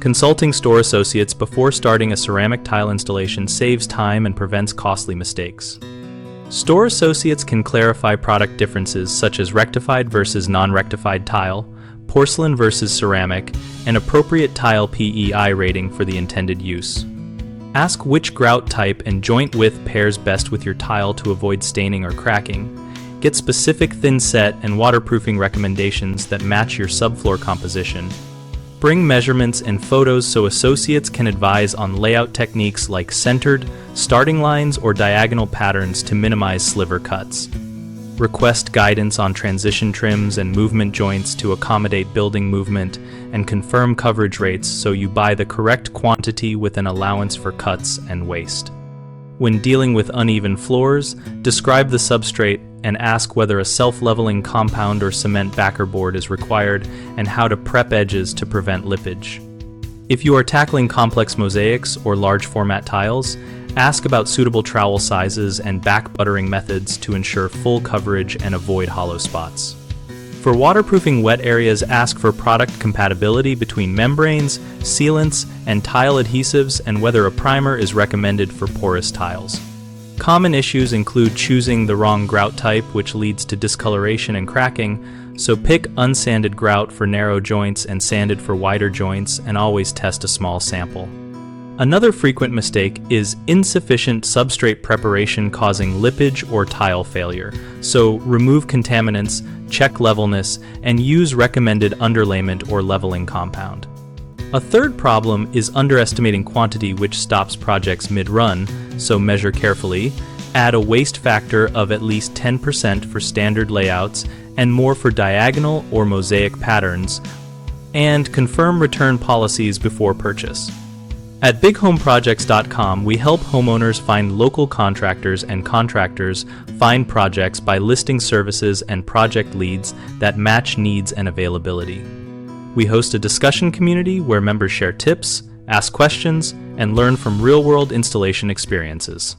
Consulting store associates before starting a ceramic tile installation saves time and prevents costly mistakes. Store associates can clarify product differences such as rectified versus non-rectified tile, porcelain versus ceramic, and appropriate tile PEI rating for the intended use. Ask which grout type and joint width pairs best with your tile to avoid staining or cracking. Get specific thinset and waterproofing recommendations that match your subfloor composition. Bring measurements and photos so associates can advise on layout techniques like centered, starting lines, or diagonal patterns to minimize sliver cuts. Request guidance on transition trims and movement joints to accommodate building movement, and confirm coverage rates so you buy the correct quantity with an allowance for cuts and waste. When dealing with uneven floors, describe the substrate and ask whether a self-leveling compound or cement backer board is required and how to prep edges to prevent lippage. If you are tackling complex mosaics or large format tiles, ask about suitable trowel sizes and back buttering methods to ensure full coverage and avoid hollow spots. For waterproofing wet areas, ask for product compatibility between membranes, sealants, and tile adhesives, and whether a primer is recommended for porous tiles. Common issues include choosing the wrong grout type, which leads to discoloration and cracking, so pick unsanded grout for narrow joints and sanded for wider joints, and always test a small sample. Another frequent mistake is insufficient substrate preparation causing lippage or tile failure, so remove contaminants, check levelness, and use recommended underlayment or leveling compound. A third problem is underestimating quantity, which stops projects mid-run, so measure carefully, add a waste factor of at least 10% for standard layouts and more for diagonal or mosaic patterns, and confirm return policies before purchase. At bighomeprojects.com, we help homeowners find local contractors and contractors find projects by listing services and project leads that match needs and availability. We host a discussion community where members share tips, ask questions, and learn from real-world installation experiences.